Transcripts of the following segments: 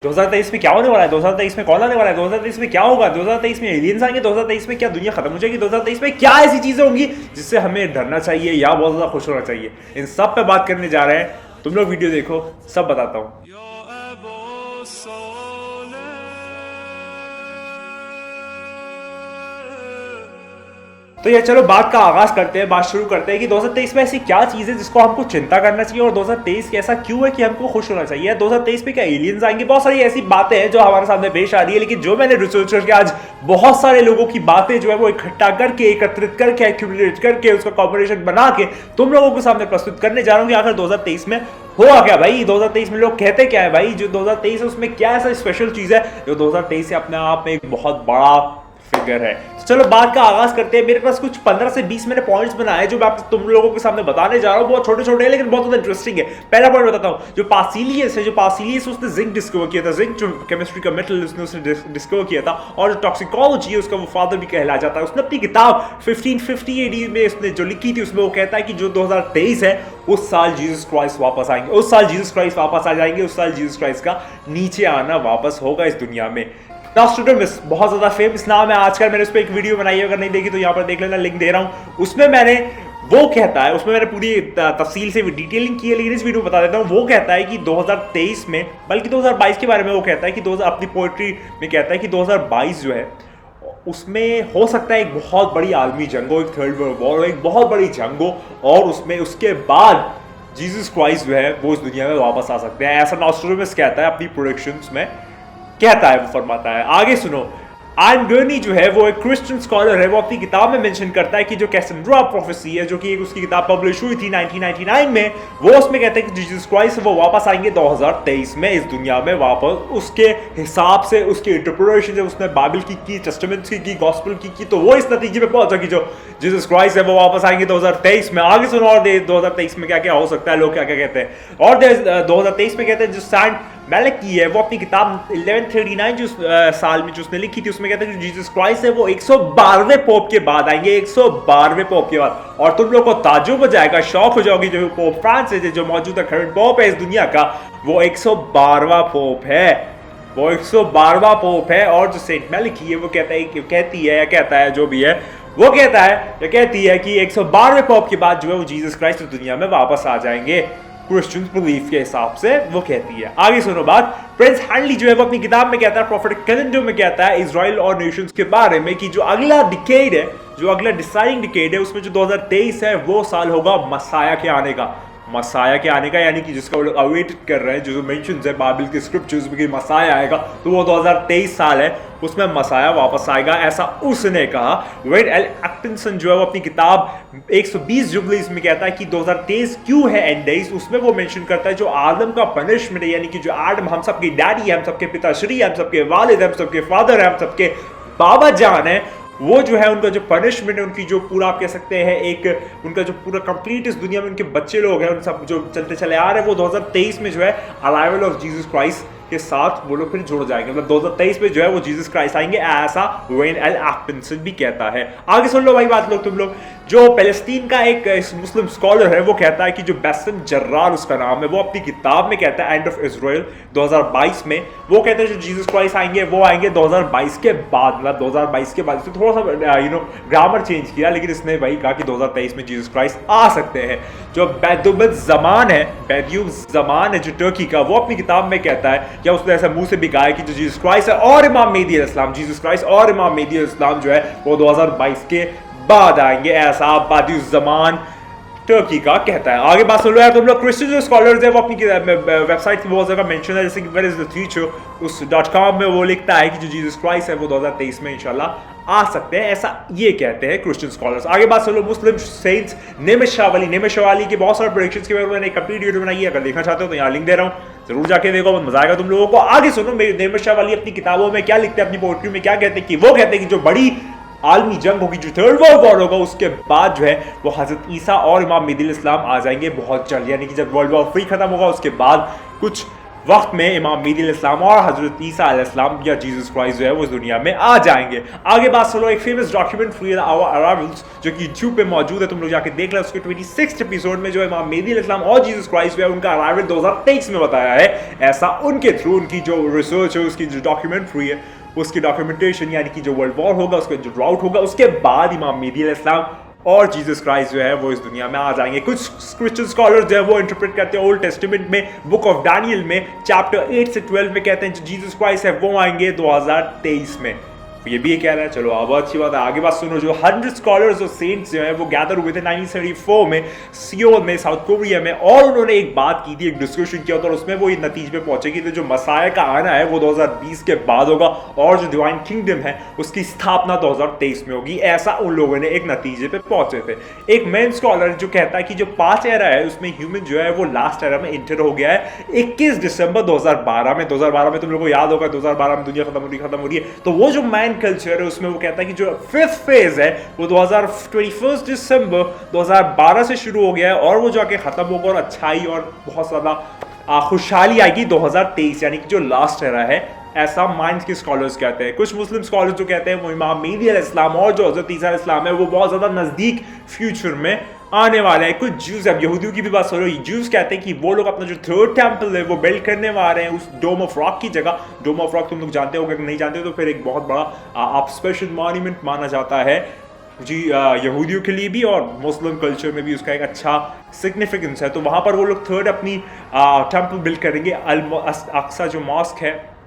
2023 में क्या होने वाला है? 2023 में कौन आने वाला है? 2023 में क्या होगा? 2023 में एलियंस आएंगे? 2023 में क्या दुनिया खत्म हो जाएगी? 2023 में क्या ऐसी चीजें होंगी जिससे हमें डरना चाहिए या बहुत ज्यादा खुश होना चाहिए? इन सब पे बात करने जा रहे हैं। तुम लोग वीडियो देखो, सब बताता हूँ। तो ये चलो बात का आगाज करते हैं, बात शुरू करते हैं कि 2023 में ऐसी क्या चीज है जिसको हमको चिंता करना चाहिए और 2023 ऐसा क्यों है कि हमको खुश होना चाहिए। 2023 में क्या एलियंस आएंगे? बहुत सारी ऐसी बातें हैं जो हमारे सामने पेश आ रही है, लेकिन जो मैंने रिसर्च करके आज बहुत सारे लोगों की बातें जो है वो इकट्ठा करके, एकत्रित करके, एक्यूमुलेट करके, उसका कॉम्बिनेशन बना के तुम लोगों के सामने प्रस्तुत करने जा रहा हूँ कि आखिर 2023 में हुआ क्या भाई। 2023 में लोग कहते क्या है भाई? जो 2023 है उसमें क्या ऐसा स्पेशल चीज है जो 2023 से अपने आप में एक बहुत बड़ा फिगर है। तो चलो बात का आगाज करते हैं। मेरे पास कुछ 15 से 20 मैंने पॉइंट्स बनाए जो मैं तुम लोगों के सामने बताने जा रहा हूँ। बहुत छोटे छोटे हैं लेकिन बहुत ज्यादा इंटरेस्टिंग है। पहला पॉइंट बताता हूँ, जो पासिलियस उसने जिंक डिस्कवर किया था। जिंक जो केमिस्ट्री का मेटल उसने डिस्कवर किया था, और जो टॉक्सिकोलॉजी है उसका वो फादर भी कहला जाता है। उसने अपनी किताब 1550 AD में उसने जो लिखी थी उसमें वो कहता है कि जो 2023 है उस साल जीसस क्राइस्ट वापस आएंगे, उस साल जीसस क्राइस्ट वापस आ जाएंगे, उस साल जीसस क्राइस्ट का नीचे आना वापस होगा इस दुनिया में। नॉस्ट्रेडामस बहुत ज्यादा फेमस नाम है। आजकल मैंने उस पर एक वीडियो बनाई है, अगर नहीं देखी तो यहाँ पर देख लेना, लिंक दे रहा हूँ। उसमें मैंने वो कहता है, उसमें मैंने पूरी तफसील से डिटेलिंग की है, लेकिन इस वीडियो में बता देता हूँ। वो कहता है कि 2023 में, बल्कि 2022 के बारे में वो कहता है कि 2000 अपनी पोइट्री में कहता है कि 2022 जो है उसमें हो सकता है एक बहुत बड़ी आलमी जंग हो, एक थर्ड वर्ल्ड वॉर हो, एक बहुत बड़ी जंग हो, और उसमें उसके बाद जीसस क्राइस्ट जो है वो इस दुनिया में वापस आ सकते हैं। ऐसा नॉस्ट्रेडामस कहता है अपनी प्रोडिक्शंस में, कहता है, वो फरमाता है। आगे सुनो, आयन गर्नी जो है वो एक क्रिश्चियन स्कॉलर है। वो अपनी किताब में मेंशन करता है कि जो कैसेंड्रा प्रोफेसी है, जो कि एक उसकी किताब पब्लिश हुई थी 1999 में, वो उसमें कहते हैं कि जीसस क्राइस्ट वो वापस आएंगे 2023 में इस दुनिया में वापस। उसके हिसाब से, उसकी इंटरप्रिटेशन जब उसने बाइबल की टेस्टामेंट्स की गॉस्पेल की, तो वो इस नतीजे पे पहुंचा कि जो जीसस क्राइस्ट है वो वापस आएंगे 2023 में। आगे सुनो और 2023 में क्या क्या हो सकता है, लोग क्या क्या कहते हैं। और 2023 में कहते हैं जो सैंट मैलेकी है वो अपनी किताब 1139 जो साल में जो उसने लिखी थी उसमें कहते हैं कि जीसस क्राइस्ट है वो 112वें पोप के बाद आएंगे, 112वें पोप के बाद। और तुम लोग को ताज्जुब हो जाएगा, शौक हो जाओगी, जो पोप फ्रांसिस है, जो मौजूदा करंट पोप है इस दुनिया का, वो 112वां पोप है, वो 112वां पोप है। और जो सेंट मैलेकी है वो कहती है या कहता है, जो भी है वो कहता है या कहती है कि 112वें पोप के बाद जो है वो जीसस क्राइस्ट दुनिया में वापस आ जाएंगे, क्रिश्चियन बिलीफ के हिसाब से वो कहती है। आगे सुनो बात, प्रिंस हैंडली जो है वो अपनी किताब में कहता है, प्रोफेटिक कैलेंडर में कहता है इजराइल और नेशंस के बारे में कि जो अगला डिकेड है, जो अगला डिसाइडिंग डिकेड है, उसमें जो 2023 है वो साल होगा मसाया के आने का। मसाया के आने का यानी कि जिसका वो लोग अवेट कर रहे हैं, जो मेंशन्स है बाइबल के स्क्रिप्चर्स में कि मसाया आएगा, तो वो 2023 साल है, उसमें मसाया वापस आएगा, ऐसा उसने कहा। वेड एल एटकिंसन जो है वो अपनी किताब 120 जुबलीज में कहता है कि 2023 क्यों है एंड डेज। उसमें वो मेंशन करता है जो आदम का पनिशमेंट है, यानी कि जो आदम हम सबके डैडी है, हम सबके पिताश्री है, हम सबके वालिद है, हम सबके फादर है, हम सबके बाबा जान है, वो जो है उनका जो पनिशमेंट है, उनकी जो पूरा आप कह सकते हैं एक उनका जो पूरा कंप्लीट इस दुनिया में उनके बच्चे लोग हैं, उन सब जो चलते चले आ रहे हैं, वो 2023 में जो है अराइवल ऑफ जीसस क्राइस्ट के साथ वो लोग फिर जुड़ जाएंगे। मतलब 2023 में जो है वो जीसस क्राइस्ट आएंगे, ऐसा वेन एल एटकिंसन भी कहता है। आगे सुन लो भाई बात, लोग तुम लोग, जो पैलेस्टीन का एक मुस्लिम स्कॉलर है वो कहता है कि जो बैसम जर्रार उसका नाम है, वो अपनी किताब में कहता है एंड ऑफ इजराइल 2022 में, वो कहते हैं जो जीसस क्राइस्ट आएंगे वो आएंगे 2022 के बाद, मतलब 2022 के बाद। थोड़ा सा ग्रामर चेंज किया, लेकिन इसने भाई कहा कि 2023 में जीसस क्राइस्ट आ सकते हैं। जो बैदुल ज़मान है जो टर्की का, वो अपनी किताब में कहता है, क्या उसने ऐसा मुंह से भी कहा है कि जो जीसस क्राइस्ट है और इमाम मेहदी अलैहिस्सलाम, जीसस क्राइस्ट और इमाम मेहदी अलैहिस्सलाम जो है वो 2022 के बाद आएंगे, ऐसा बैदुल टर्की का कहता है। आगे बात सुन लो यार तुम लोग, क्रिश्चियन जो स्कॉलर्स है वो अपनी वेबसाइट की बहुत जगह मेंशन है, जैसे कि वेयर इज द फ्यूचर उस .com में वो लिखता है कि जो जीसस क्राइस्ट है वो 2023 में इंशाल्लाह आ सकते हैं, ऐसा ये कहते हैं क्रिश्चियन स्कॉलर्स। आगे बात सुन लो, मुस्लिम सेंट्स नेमिश शाहवली के बहुत सारे प्रेडिक्शंस के बारे में मैंने कंप्लीट वीडियो बनाई है, अगर देखना चाहते हो तो यहाँ लिंक दे रहा हूँ, जरूर जाके देखो, बहुत मजा आएगा तुम लोगों को। आगे सुनो, नेमिश शाहवली अपनी किताबों में क्या लिखते हैं, अपनी पोएट्री में क्या कहते हैं कि वो कहते हैं कि जो बड़ी आलमी जंग होगी, जो थर्ड वर्ल्ड वॉर होगा, उसके बाद जो है वो हजरत ईसा और इमाम मेहदी अलैहिस्सलाम आ जाएंगे बहुत जल्द, यानी कि जब वर्ल्ड वॉर 3 खत्म होगा उसके बाद कुछ वक्त में इमाम मेहदी अलैहिस्सलाम और हजरत ईसा अलैहिस्सलाम या जीसस क्राइस्ट जो है वो इस दुनिया में आ जाएंगे। आगे बात सुनो, एक फेमस डॉक्यूमेंट्री अराइवल्स जो कि यूट्यूब पे मौजूद है, तुम लोग जाके देख लो। उसके 26 एपिसोड में जो इमाम मेहदी अलैहिस्सलाम और जीसस क्राइस्ट जो है उनका अराइवल 2023 में बताया है। ऐसा उनके थ्रू उनकी जो रिसर्च है, उसकी जो डॉक्यूमेंट्री है, उसकी डॉक्यूमेंटेशन यानी कि जो वर्ल्ड वॉर होगा, उसका जो ड्राउट होगा, उसके बाद इमाम मेहदी अलैहिस्सलाम और जीसस क्राइस्ट जो है वो इस दुनिया में आ जाएंगे। कुछ क्रिश्चियन स्कॉलर्स जो है वो इंटरप्रेट करते हैं ओल्ड टेस्टामेंट में, बुक ऑफ डैनियल में चैप्टर 8 से 12 में कहते हैं जो जीसस क्राइस्ट है वो आएंगे 2023 में। ये भी ये कह रहा है। चलो अब अच्छी बात है, आगे बात सुनो। जो 100 स्कॉलर्स और सेंट्स जो है वो गैदर हुए थे 1974 में सियोल में, साउथ कोरिया में, और उन्होंने एक बात की थी, एक डिस्कशन किया था, और उसमें वो नतीजे पे पहुंचे कि जो मसाया का आना है वो 2020 के बाद होगा और जो डिवाइन किंगडम है उसकी स्थापना 2023 में होगी। ऐसा उन लोगों ने एक नतीजे पे पहुंचे थे। एक मेन स्कॉलर जो कहता है कि जो 5 एरा है उसमें ह्यूमन जो है वो लास्ट एरा में इंटर हो गया है 21 दिसंबर 2012 में। 2012 में तुम लोगों को याद होगा 2012 में दुनिया खत्म हो रही है। तो वो जो मैन कल्चर है उसमें वो कहता है कि जो 5th फेज है वो 21 दिसंबर 2012 से शुरू हो गया है और वो जाके खत्म होगा और अच्छाई और बहुत ज्यादा खुशहाली आएगी 2023 यानी कि जो लास्ट एरा है। ऐसा माइंड के स्कॉलर्स कहते हैं। कुछ मुस्लिम स्कॉलर्स जो कहते हैं वो इमाम मेहदी अलैहिस्सलाम और जो हजरत ईसा अलैहिस्सलाम है वो बहुत ज्यादा नजदीक फ्यूचर में आने वाला है। कुछ ज्यूज, अब यहूदियों की भी बात करो, ज्यूज कहते हैं कि वो लोग अपना जो थर्ड टेंपल है वो बिल्ड करने वाले हैं उस डोम ऑफ रॉक की जगह। डोम ऑफ रॉक तुम लोग जानते हो, अगर नहीं जानते तो फिर एक बहुत बड़ा आप स्पेशल मॉन्यूमेंट माना जाता है जी यहूदियों के लिए भी, और मुस्लिम कल्चर में भी उसका एक अच्छा सिग्निफिकेंस है। तो वहाँ पर वो लोग थर्ड अपनी टेंपल बिल्ड करेंगे। अल अक्सा जो मॉस्क है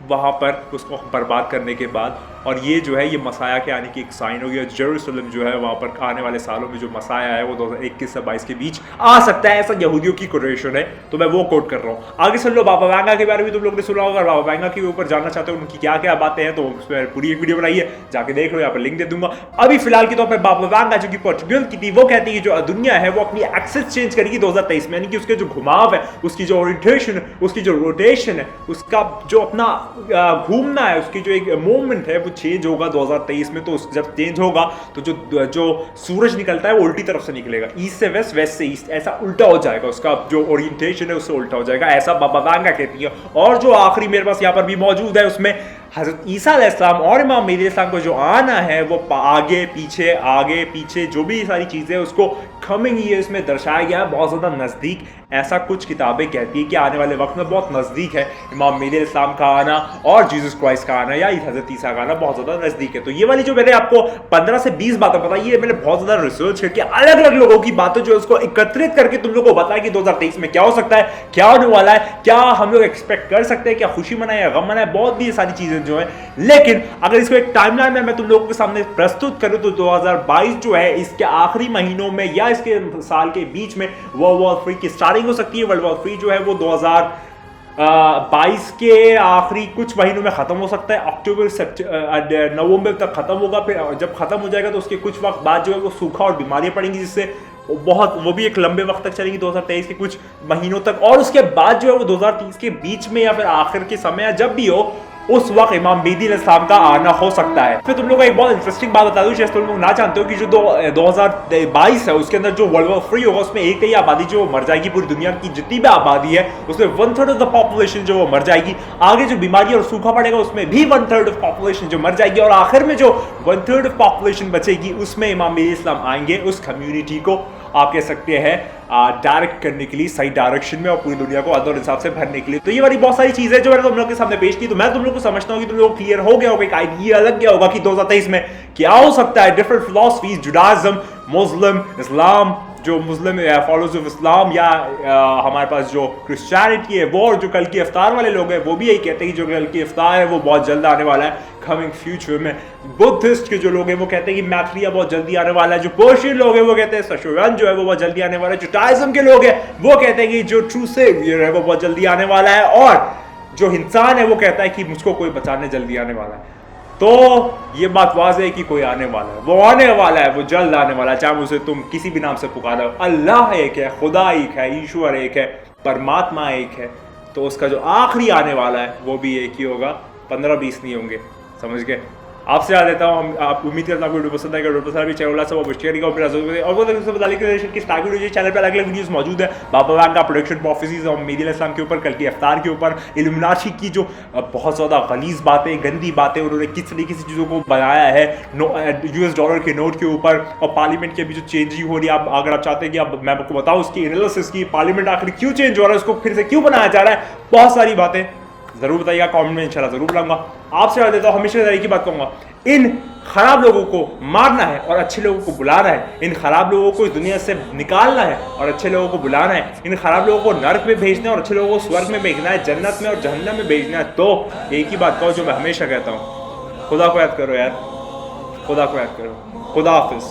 वहाँ पर उसको बर्बाद करने के बाद, और ये जो है ये मसाया के आने की एक साइन होगी। जेरूसलम जो है वहाँ पर आने वाले सालों में जो मसाया है वो 2021 से 22 के बीच आ सकता है, ऐसा यहूदियों की कोटेशन है। तो मैं वो कोट कर रहा हूँ। आगे सुन लो, बाबा वैंगा के बारे में तुम लोग ने सुना होगा। बाबा वैंगा के ऊपर जानना चाहते हो उनकी क्या क्या बातें हैं तो उसमें पूरी एक वीडियो बनाई है, जाके देख लो, यहाँ पर लिंक दे दूंगा। अभी फिलहाल के तौर पर बाबा वैंगा जो कि पोर्चुगल की थी वो कहती है कि जो दुनिया है वो अपनी एक्सेस चेंज करेगी 2023 में, यानी कि उसके जो घुमाव है, उसकी जो ओरिएंटेशन, उसकी जो रोटेशन है, उसका जो अपना घूमना है, उसकी जो एक मूवमेंट है वो चेंज होगा 2023 में। तो जब चेंज होगा तो जो सूरज निकलता है वो उल्टी तरफ से निकलेगा, ईस्ट से वेस्ट, वेस्ट से ईस्ट, ऐसा उल्टा हो जाएगा, उसका जो ओरिएंटेशन है उससे उल्टा हो जाएगा, ऐसा बाबा वैंगा कहती है। और जो आखिरी मेरे पास यहाँ पर भी मौजूद है उसमें हजरत ईसा अलैहिस्सलाम और इमाम मेहदी अलैहिस्सलाम को जो आना है वो आगे पीछे जो भी सारी चीजें उसको कमिंग ईयर्स में दर्शाया गया है बहुत ज्यादा नजदीक। ऐसा कुछ किताबें कहती है कि आने वाले वक्त में बहुत नजदीक है इमाम मेहदी अलैहिस्सलाम का आना और जीसस क्राइस्ट का आना या हजरत ईसा का आना बहुत ज्यादा नजदीक है। तो ये वाली जो मैंने आपको 15 से 20 बातें बताई है, मैंने बहुत ज्यादा रिसर्च करके अलग अलग लोगों की बातें जो उसको एकत्रित करके तुम लोगों को बताया कि 2023 में क्या हो सकता है, क्या होने वाला है, क्या हम लोग एक्सपेक्ट कर सकते हैं, क्या खुशी मनाए या गम मनाए, बहुत भी सारी चीजें जो है। लेकिन अगर इसको एक टाइमलाइन में मैं तुम लोगों के सामने प्रस्तुत करूं तो 2022 जो है इसके आखिरी महीनों में या इसके साल के बीच में वर्ल्ड वॉर 3 की स्टार्टिंग हो सकती है। वर्ल्ड वॉर 3 जो है वो 2022 के आखिरी कुछ महीनों में खत्म हो सकता है, अक्टूबर नवंबर तक खत्म होगा। फिर जब खत्म हो जाएगा तो उसके कुछ वक्त बाद जो है वो सूखा और बीमारियां पड़ेंगी, जिससे वो भी एक लंबे वक्त तक चलेगी 2023 के कुछ महीनों तक। और उसके बाद जो है वो 2030 के बीच में या फिर आखिर के समय या जब भी हो उस वक्त इमाम मेहदी अलैहिस्सलाम का आना हो सकता है। फिर तुम लोगों को एक बहुत इंटरेस्टिंग बात बता दूं, शायद तुम लोग ना जानते हो कि जो 2022 है उसके अंदर जो वर्ल्ड वॉर 3 होगा उसमें एक ही आबादी जो मर जाएगी, पूरी दुनिया की जितनी भी आबादी है उसमें 1/3 ऑफ द पॉपुलेशन जो वो मर जाएगी। आगे जो बीमारी और सूखा पड़ेगा उसमें भी 1/3 ऑफ पॉपुलेशन जो मर जाएगी, और आखिर में जो 1/3 ऑफ पॉपुलेशन बचेगी उसमें इमाम मेहदी अलैहिस्सलाम आएंगे उस कम्युनिटी को आप कह सकते हैं डायरेक्ट करने के लिए, सही डायरेक्शन में और पूरी दुनिया को अदर हिसाब से भरने के लिए। तो ये वाली बहुत सारी चीजें जो मैंने तुम लोग के सामने पेश की, तो मैं तुम लोग को समझता हूँ कि तुम लोग क्लियर हो गया होगा, एक आइडिया लग गया होगा कि 2023 में क्या हो सकता है। डिफरेंट फिलॉसफीज, जुडाइज्म, मुस्लिम, इस्लाम, जो मुस्लिम फॉलोअर्स ऑफ इस्लाम या हमारे पास जो क्रिश्चियनिटी है वो, और जो कल की इफ्तार वाले लोग हैं वो भी यही कहते हैं कि जो कल की इफ्तार है वो बहुत जल्द आने वाला है, कमिंग फ्यूचर में। बुद्धिस्ट के जो लोग हैं वो कहते हैं कि मैथलिया बहुत जल्दी आने वाला है। जो पर्शियन लोग हैं वो कहते हैं सशुरन जो है वो बहुत जल्दी आने वाला है। जो टाइज्म के लोग हैं वो कहते हैं कि जो ट्रू सेवियर है वो बहुत जल्दी आने वाला है, और जो इंसान है वो कहता है कि मुझको कोई बचाने जल्दी आने वाला है। तो ये बात वाज़ेह है कि कोई आने वाला है, वो आने वाला है, वो जल्द आने वाला है, चाहे उसे तुम किसी भी नाम से पुकारो। अल्लाह एक है, खुदा एक है, ईश्वर एक है, परमात्मा एक है, तो उसका जो आखिरी आने वाला है वो भी एक ही होगा, 15-20 नहीं होंगे, समझ गए। आपसे याद देता हूँ, आप उम्मीद करता हूँ वीडियो पसंद आएगा। वीडियो पसंद भी चैनल सब अवश्य और वो बता दें कि स्टार वीडियो चैनल पर अलग अलग वीडियोस मौजूद है। बाबा वाग का प्रोडक्शन ऑफिस और मेहदी इस्लाम के ऊपर, कल की अफ्तार के ऊपर, इल्यूमिनाटी की जो बहुत ज़्यादा गलीज बातें, गंदी बातें उन्होंने किस तरीके से चीज़ों को बनाया है US डॉलर के नोट के ऊपर, और पार्लियामेंट की अभी जो चेंजिंग हो रही है, अगर आप चाहते हैं कि अब मैं आपको बताऊँ उसकी एनालिसिस की, पार्लियामेंट आखिर क्यों चेंज हो रहा है, उसको फिर से क्यों बनाया जा रहा है, बहुत सारी बातें जरूर बताइएगा कमेंट में, इंशाल्लाह जरूर लाऊंगा। आपसे बता देता हूँ, हमेशा तरह की बात कहूँगा, इन खराब लोगों को मारना है और अच्छे लोगों को बुलाना है, इन खराब लोगों को इस दुनिया से निकालना है और अच्छे लोगों को बुलाना है, इन खराब लोगों को नर्क में भेजना है और अच्छे लोगों को स्वर्ग में भेजना है, जन्नत में और जहन्नम में भेजना है। तो एक ही बात कहो जो मैं हमेशा कहता हूँ, खुदा को याद करो यार, खुदा को याद करो। खुदा हाफिज।